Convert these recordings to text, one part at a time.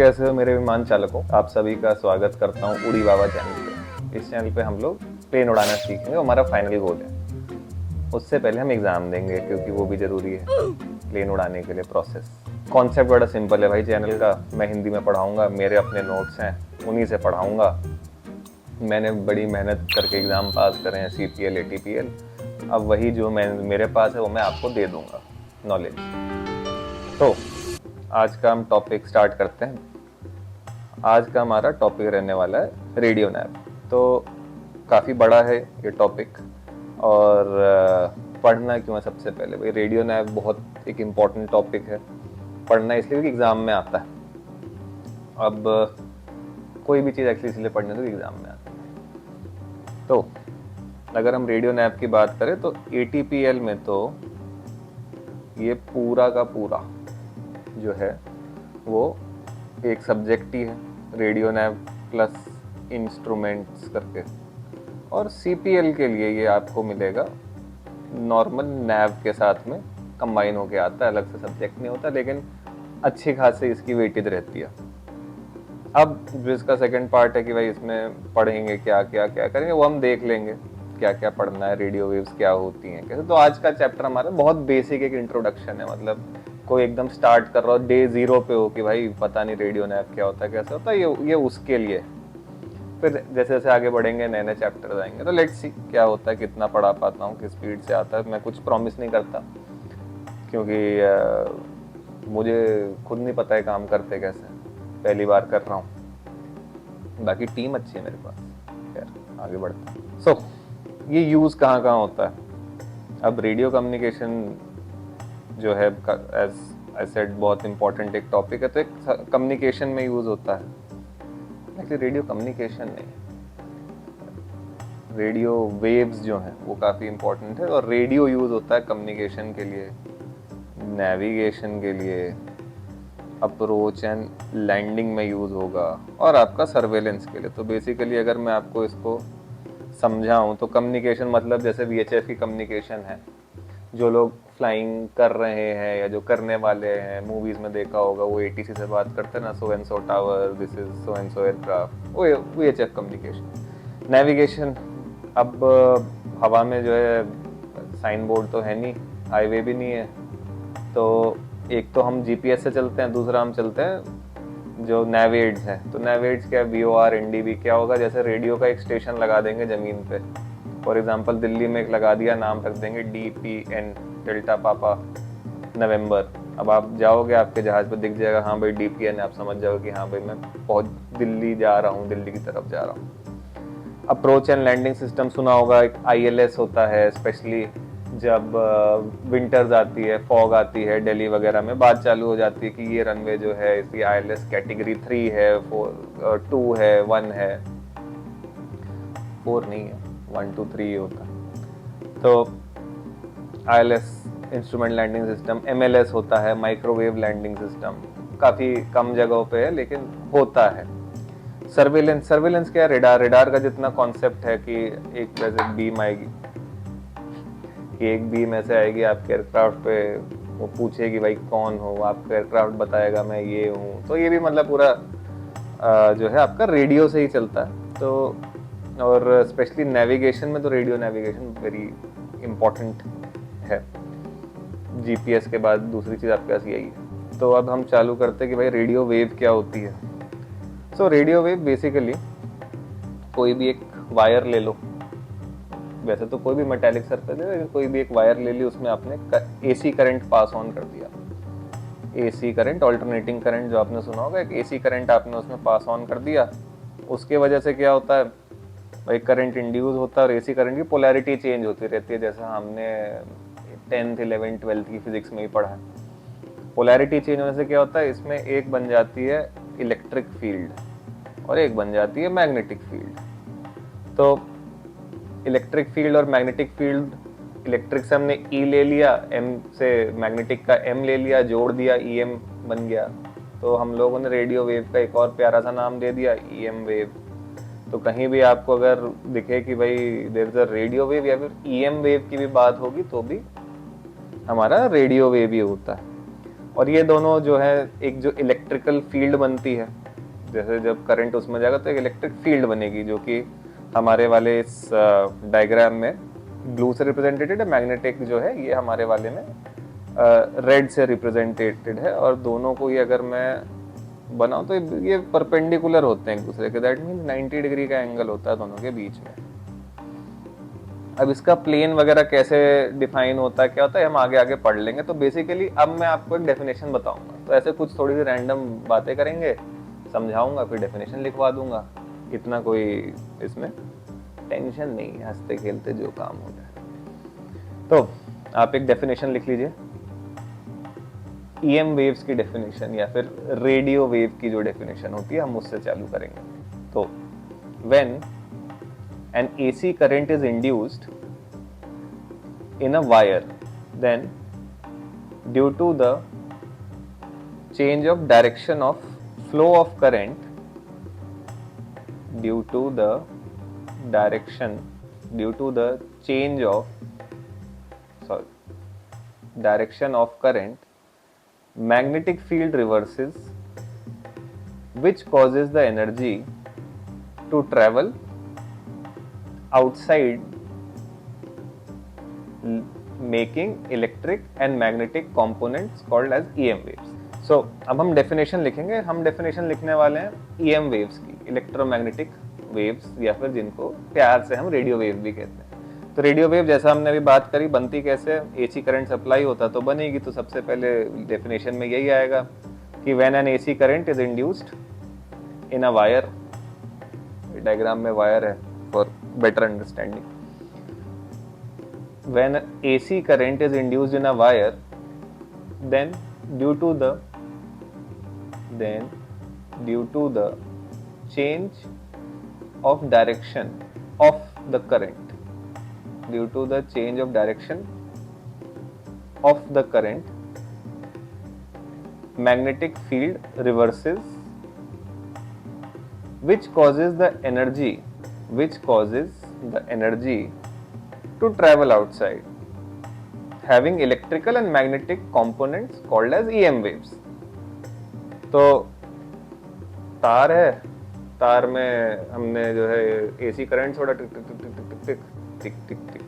कैसे हो मेरे विमान चालकों, आप सभी का स्वागत करता हूँ उड़ी बाबा चैनल पे। इस चैनल पे हम लोग प्लेन उड़ाना सीखेंगे, हमारा फाइनल गोल है। उससे पहले हम एग्ज़ाम देंगे क्योंकि वो भी ज़रूरी है प्लेन उड़ाने के लिए। प्रोसेस कॉन्सेप्ट बड़ा सिंपल है भाई चैनल का। मैं हिंदी में पढ़ाऊँगा, मेरे अपने नोट्स हैं उन्हीं से पढ़ाऊँगा। मैंने बड़ी मेहनत करके एग्ज़ाम पास करे हैं, CPL ATPL। अब वही जो मेरे पास है वो मैं आपको दे दूँगा नॉलेज। तो आज का हम टॉपिक स्टार्ट करते हैं। आज का हमारा टॉपिक रहने वाला है रेडियो नैव। तो काफ़ी बड़ा है ये टॉपिक, और पढ़ना क्यों है सबसे पहले भाई। रेडियो नैव बहुत एक इम्पॉर्टेंट टॉपिक है। पढ़ना इसलिए कि एग्ज़ाम में आता है। अब कोई भी चीज़ एक्चुअली इसलिए पढ़ने दो एग्ज़ाम में आता है। तो अगर हम रेडियो नैव की बात करें तो ATPL में तो ये पूरा का पूरा जो है वो एक सब्जेक्ट ही है, रेडियो नैव प्लस इंस्ट्रूमेंट्स करके। और CPL के लिए ये आपको मिलेगा नॉर्मल नैव के साथ में कंबाइन होके आता है, अलग से सब्जेक्ट नहीं होता, लेकिन अच्छी खासी इसकी वेटेज रहती है। अब जो इसका सेकंड पार्ट है कि भाई इसमें पढ़ेंगे क्या क्या क्या करेंगे, वो हम देख लेंगे क्या क्या पढ़ना है, रेडियो वेव्स क्या होती हैं कैसे। तो आज का चैप्टर हमारा बहुत बेसिक एक इंट्रोडक्शन है। मतलब कोई एकदम स्टार्ट कर रहा हो डे 0 पे हो कि भाई पता नहीं रेडियो नैव क्या होता है कैसे होता है, ये उसके लिए। फिर जैसे जैसे आगे बढ़ेंगे नए नए चैप्टर आएंगे, तो लेट्स सी क्या होता है, कितना पढ़ा पाता हूँ, किस स्पीड से आता है। मैं कुछ प्रॉमिस नहीं करता क्योंकि मुझे खुद नहीं पता है काम करते कैसे, पहली बार कर रहा हूँ। बाकी टीम अच्छी है मेरे पास। खैर आगे बढ़ते हैं। सो ये यूज़ कहाँ कहाँ होता है। अब रेडियो कम्युनिकेशन जो है एज आई सेड बहुत इंपॉर्टेंट एक टॉपिक है। तो एक कम्युनिकेशन में यूज़ होता है, एक्चुअली रेडियो कम्युनिकेशन नहीं, रेडियो वेव्स जो हैं वो काफ़ी इंपॉर्टेंट है। और रेडियो यूज़ होता है कम्युनिकेशन के लिए, नेविगेशन के लिए, अप्रोच एंड लैंडिंग में यूज़ होगा, और आपका सर्वेलेंस के लिए। तो बेसिकली अगर मैं आपको इसको समझाऊं तो कम्युनिकेशन मतलब जैसे VHF की कम्युनिकेशन है, जो लोग फ्लाइंग कर रहे हैं या जो करने वाले हैं, मूवीज़ में देखा होगा, वो ATC से बात करते हैं ना, so and so tower, this is so and so aircraft, वो VHF कम्युनिकेशन। नेविगेशन, अब हवा में जो है साइन बोर्ड तो है नहीं, हाईवे भी नहीं है, तो एक तो हम GPS से चलते हैं, दूसरा हम चलते हैं जो नेवेड्स है। तो नेवेड्स क्या, VOR NDB क्या होगा, जैसे रेडियो का एक स्टेशन लगा देंगे ज़मीन पे। फॉर एग्जांपल दिल्ली में एक लगा दिया, नाम रख देंगे DPN, डेल्टा पापा नवंबर। अब आप जाओगे, आपके जहाज पे दिख जाएगा हाँ भाई DPN है, आप समझ जाओगे कि हाँ भाई मैं पहुँच दिल्ली जा रहा हूँ, दिल्ली की तरफ जा रहा हूँ। अप्रोच एंड लैंडिंग सिस्टम सुना होगा, एक ILS होता है, स्पेशली जब विंटर्स आती है, फॉग आती है, दिल्ली वगैरह में बात चालू हो जाती है कि ये रनवे जो है इसकी ILS कैटेगरी 3 है, 2 है, 1 है, 4 नहीं है, 1 2 3 होता है। तो ILS instrument landing system, MLS होता है माइक्रोवेव लैंडिंग सिस्टम, काफ़ी कम जगहों पे है लेकिन होता है। सर्वेलेंस, सर्वेलेंस क्या है, रेडार। रेडार का जितना कॉन्सेप्ट है कि एक जैसे बीम आएगी, कि एक बीम ऐसे आएगी आपके एयरक्राफ्ट पे, वो पूछेगी भाई कौन हो, आपका एयरक्राफ्ट बताएगा मैं ये हूँ। तो ये भी मतलब पूरा जो है आपका रेडियो से ही चलता है। तो और स्पेशली नेविगेशन में तो रेडियो नेविगेशन वेरी इम्पोर्टेंट है। GPS के बाद दूसरी चीज़ आपके पास यही है। तो अब हम चालू करते हैं कि भाई रेडियो वेव क्या होती है। सो रेडियो वेव बेसिकली कोई भी एक वायर ले लो, वैसे तो कोई भी मेटालिक सर्फेस है, लेकिन कोई भी एक वायर ले ली, उसमें आपने AC करंट पास ऑन कर दिया। AC करंट, ऑल्टरनेटिंग करंट जो आपने सुना होगा, एक AC करंट आपने उसमें पास ऑन कर दिया। उसके वजह से क्या होता है भाई, करंट इंड्यूस होता है और AC करंट की पोलैरिटी चेंज होती रहती है, जैसा हमने 10th 11th 12th की फिजिक्स में ही पढ़ा है। पोलैरिटी चेंज होने से क्या होता है, इसमें एक बन जाती है इलेक्ट्रिक फील्ड और एक बन जाती है मैग्नेटिक फील्ड। तो इलेक्ट्रिक फील्ड और मैग्नेटिक फील्ड, इलेक्ट्रिक से हमने E ले लिया, M से मैग्नेटिक का M ले लिया, जोड़ दिया, EM बन गया। तो हम लोगों ने रेडियो वेव का एक और प्यारा सा नाम दे दिया, EM वेव। तो कहीं भी आपको अगर दिखे कि भाई there is a radio wave या फिर EM वेव की भी बात होगी, तो भी हमारा रेडियो वेव ही होता है। और ये दोनों जो है एक जो इलेक्ट्रिकल फील्ड बनती है, जैसे जब करंट उसमें जाएगा तो एक इलेक्ट्रिक फील्ड बनेगी, जो कि हमारे वाले इस डायग्राम में ब्लू से रिप्रेजेंटेड है, मैग्नेटिक जो है ये हमारे वाले में रेड से रिप्रेजेंटेड है। और दोनों को ये अगर मैं बनाऊं तो ये परपेंडिकुलर होते हैं एक दूसरे के, दैट मीन 90 डिग्री का एंगल होता है दोनों के बीच में। अब इसका प्लेन वगैरह कैसे डिफाइन होता है, क्या होता है, हम आगे आगे पढ़ लेंगे। तो बेसिकली अब मैं आपको एक डेफिनेशन बताऊंगा, तो ऐसे कुछ थोड़ी सी रैंडम बातें करेंगे, समझाऊंगा, फिर डेफिनेशन लिखवा दूंगा। इतना कोई इसमें टेंशन नहीं है, हंसते खेलते जो काम हो जाए। तो आप एक डेफिनेशन लिख लीजिए, ईएम वेव्स की डेफिनेशन या फिर रेडियो वेव की जो डेफिनेशन होती है हम उससे चालू करेंगे। तो when an AC current is induced in a wire, then due to the change of direction of flow of current, due to the change of direction of current, magnetic field reverses, which causes the energy to travel outside, making electric and magnetic components called as EM waves. So अब हम definition लिखेंगे। हम definition लिखने वाले हैं EM waves की, electromagnetic waves, या फिर जिनको प्यार से हम रेडियो वेव भी कहते हैं। तो रेडियो वेव जैसा हमने अभी बात करी, बनती कैसे, एसी करंट सप्लाई होता तो बनेगी। तो सबसे पहले डेफिनेशन में यही आएगा कि when an AC current is induced in a wire, diagram में वायर है for better understanding. When AC current is induced in a wire, then due to the change of direction of the current, magnetic field reverses, which causes the energy to travel outside, having electrical and magnetic components called as EM waves. तो तार है, तार में हमने जो है AC current छोड़ा, टिक टिक टिक टिक टिक टिक टिक टिक टिक टिक,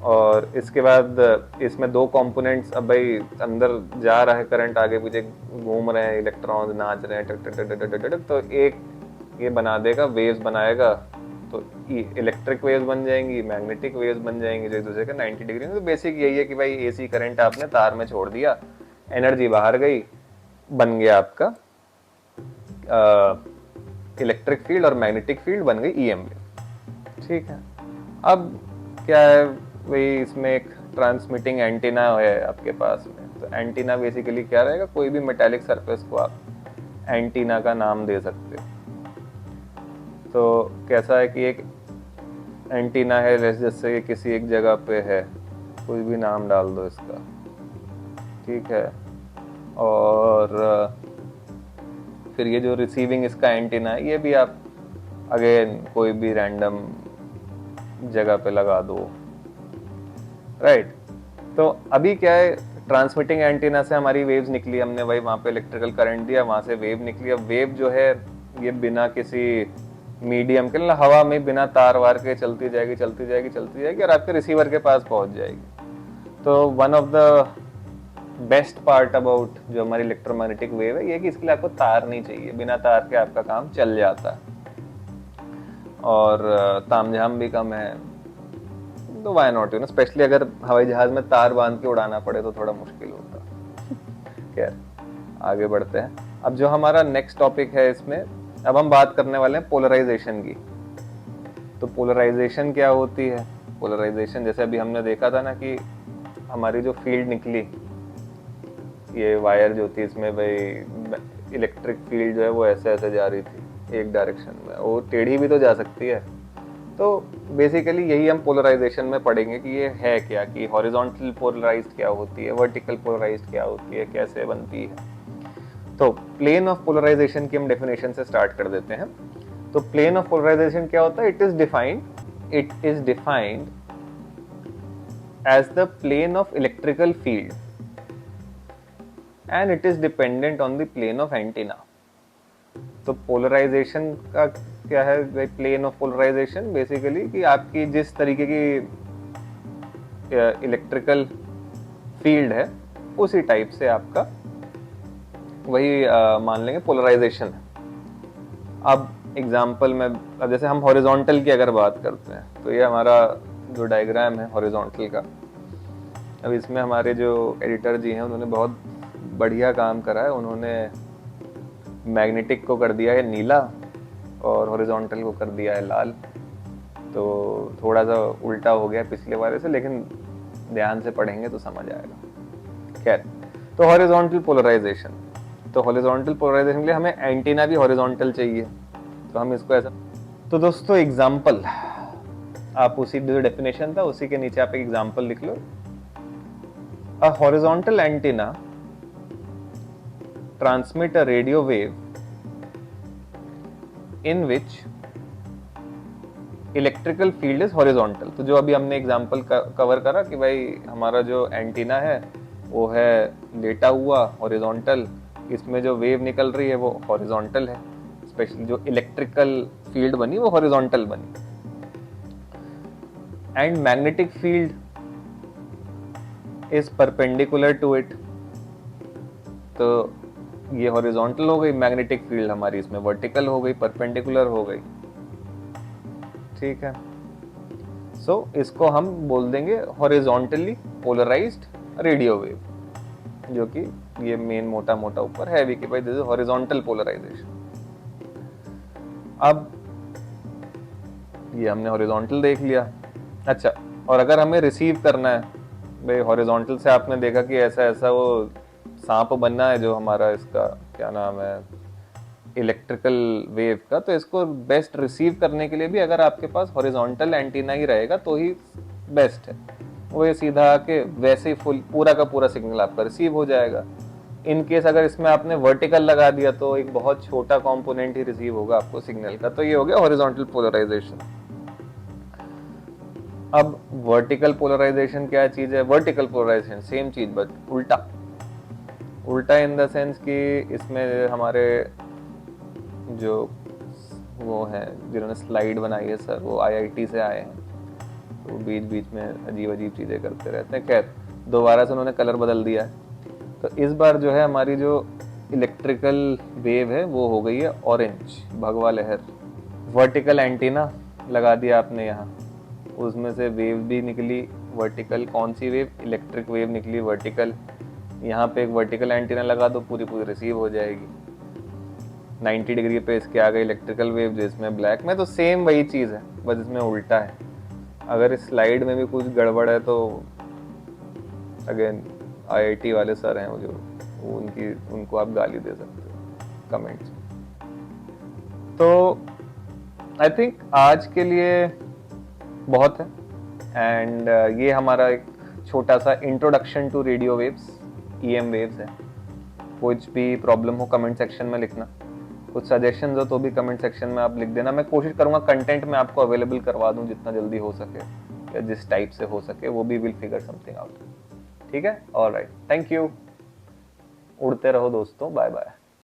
और इसके बाद इसमें दो कंपोनेंट्स, अब भाई अंदर जा रहा है करंट, आगे पीछे घूम रहे हैं, इलेक्ट्रॉन्स नाच रहे हैं, टिक टिक टिक टिक टिक, तो एक ये बना देगा, वेव्स बनाएगा। तो इलेक्ट्रिक वेव्स बन जाएंगी, मैग्नेटिक वेव्स बन जाएंगी, जो एक दूसरे के 90 डिग्री में। तो बेसिक यही है कि भाई एसी करंट आपने तार में छोड़ दिया, एनर्जी बाहर गई, बन गया आपका इलेक्ट्रिक फील्ड, और मैग्नेटिक फील्ड बन गई ईएम वेव। ठीक है, अब क्या है भाई, इसमें एक ट्रांसमिटिंग एंटीना है आपके पास में। तो एंटीना बेसिकली क्या रहेगा, कोई भी मेटालिक सरफेस को आप एंटीना का नाम दे सकते हो। तो कैसा है कि एक एंटीना है, जैसे किसी एक जगह पे है, कोई भी नाम डाल दो इसका, ठीक है, और फिर ये जो रिसीविंग इसका एंटीना है, ये भी आप अगेन कोई भी रैंडम जगह पे लगा दो, राइट। तो अभी क्या है, ट्रांसमिटिंग एंटीना से हमारी वेव्स निकली, हमने भाई वहाँ पे इलेक्ट्रिकल करंट दिया, वहाँ से वेव निकली। अब वेव जो है ये बिना किसी मीडियम के, हवा में बिना तार वार के चलती जाएगी और आपके रिसीवर के पास पहुंच जाएगी। तो one of the best part about जो हमारी इलेक्ट्रोमैग्नेटिक वेव है ये कि इसके लिए आपको तार नहीं चाहिए, बिना तार के आपका काम चल जाता है और तामझाम भी कम है। तो वाई नॉट, स्पेशली अगर हवाई जहाज में तार बांध के उड़ाना पड़े तो थोड़ा मुश्किल होता। खैर आगे बढ़ते हैं। अब जो हमारा नेक्स्ट टॉपिक है, इसमें अब हम बात करने वाले हैं पोलराइजेशन की। तो पोलराइजेशन क्या होती है? पोलराइजेशन जैसे अभी हमने देखा था ना कि हमारी जो फील्ड निकली, ये वायर जो थी, इसमें भाई इलेक्ट्रिक फील्ड जो है वो ऐसे ऐसे जा रही थी एक डायरेक्शन में, वो टेढ़ी भी तो जा सकती है। तो बेसिकली यही हम पोलराइजेशन में पढ़ेंगे कि ये है क्या, कि हॉरिजॉन्टल पोलराइज्ड क्या होती है, वर्टिकल पोलराइज्ड क्या होती है, कैसे बनती है। तो प्लेन ऑफ पोलराइजेशन की हम डेफिनेशन से स्टार्ट कर देते हैं। तो प्लेन ऑफ पोलराइजेशन क्या होता है? It is defined as the plane of electrical field and it is dependent on the plane of antenna. तो पोलराइजेशन का क्या है भाई, प्लेन ऑफ पोलराइजेशन बेसिकली कि आपकी जिस तरीके की इलेक्ट्रिकल फील्ड है उसी टाइप से आपका वही मान लेंगे पोलराइजेशन है। अब एग्जांपल में, अब जैसे हम हॉरिजॉन्टल की अगर बात करते हैं तो ये हमारा जो डायग्राम है हॉरिजॉन्टल का, अब इसमें हमारे जो एडिटर जी हैं उन्होंने बहुत बढ़िया काम करा है। उन्होंने मैग्नेटिक को कर दिया है नीला और हॉरिजॉन्टल को कर दिया है लाल। तो थोड़ा सा उल्टा हो गया पिछले वाले से, लेकिन ध्यान से पढ़ेंगे तो समझ आएगा। खैर, तो हॉरिजॉन्टल पोलराइजेशन, तो हॉरिजॉन्टल पोलराइजेशन के लिए हमें एंटीना भी हॉरिजॉन्टल चाहिए, तो हम इसको ऐसा, तो दोस्तों एग्जाम्पल आप उसी जो डेफिनेशन था उसी के नीचे आप एक एग्जाम्पल लिख लो। A horizontal antenna transmit a radio wave in which electrical field is horizontal. तो जो अभी हमने एग्जांपल कवर करा कि भाई हमारा जो एंटीना है वो है लेटा हुआ हॉरिजॉन्टल, इसमें जो वेव निकल रही है वो हॉरिजॉन्टल है, स्पेशली जो इलेक्ट्रिकल फील्ड बनी वो हॉरिजॉन्टल बनी। And magnetic field is perpendicular to it, तो ये हॉरिजॉन्टल हो गई, मैग्नेटिक फील्ड हमारी इसमें वर्टिकल हो गई, परपेंडिकुलर हो गई। ठीक है, सो इसको हम बोल देंगे हॉरिजॉन्टली पोलराइज्ड रेडियो वेव, जो कि ये मेन मोटा मोटा ऊपर है भी कि भाई दिस इज हॉरिजॉन्टल पोलराइजेशन। अब ये हमने हॉरिजॉन्टल देख लिया। अच्छा, और अगर हमें रिसीव करना है भाई हॉरिजॉन्टल से, आपने देखा कि ऐसा ऐसा वो सांप बनना है जो हमारा इसका क्या नाम है इलेक्ट्रिकल वेव का, तो इसको बेस्ट रिसीव करने के लिए भी अगर आपके पास हॉरिजॉन्टल एंटीना ही रहेगा तो ही बेस्ट है। वो ये सीधा आके वैसे ही फुल पूरा का पूरा सिग्नल आपका रिसीव हो जाएगा। इन केस अगर इसमें आपने वर्टिकल लगा दिया तो एक बहुत छोटा कंपोनेंट ही रिसीव होगा आपको सिग्नल का। तो ये हो गया हॉरिजॉन्टल पोलराइजेशन। अब वर्टिकल पोलराइजेशन क्या चीज है? वर्टिकल पोलराइजेशन सेम चीज बट उल्टा। उल्टा इन द सेंस कि इसमें हमारे जो वो हैं जिन्होंने स्लाइड बनाई है सर, वो आईआईटी से आए हैं, तो बीच बीच में अजीब अजीब चीज़ें करते रहते हैं। खैर, दोबारा से उन्होंने कलर बदल दिया है। तो इस बार जो है हमारी जो इलेक्ट्रिकल वेव है वो हो गई है ऑरेंज, भगवा लहर। वर्टिकल एंटीना लगा दिया आपने यहाँ, उसमें से वेव भी निकली वर्टिकल। कौन सी वेव? इलेक्ट्रिक वेव निकली वर्टिकल। यहाँ पे एक वर्टिकल एंटीना लगा दो, पूरी पूरी रिसीव हो जाएगी। 90 डिग्री पे इसके आ गई इलेक्ट्रिकल वेव जो इसमें ब्लैक में, तो सेम वही चीज़ है बस इसमें उल्टा है। अगर इस स्लाइड में भी कुछ गड़बड़ है तो अगेन आईआईटी वाले सर हैं वो जो उनको आप गाली दे सकते हो कमेंट्स। तो आई थिंक आज के लिए बहुत है। एंड ये हमारा एक छोटा सा introduction to radio waves, EM waves है। कुछ भी प्रॉब्लम हो कमेंट सेक्शन में लिखना, कुछ सजेशंस हो तो भी कमेंट सेक्शन में आप लिख देना। मैं कोशिश करूंगा कंटेंट में आपको अवेलेबल करवा दूं जितना जल्दी हो सके, या जिस टाइप से हो सके वो भी विल फिगर समथिंग आउट। ठीक है, ऑलराइट, थैंक यू। उड़ते रहो दोस्तों, बाय बाय।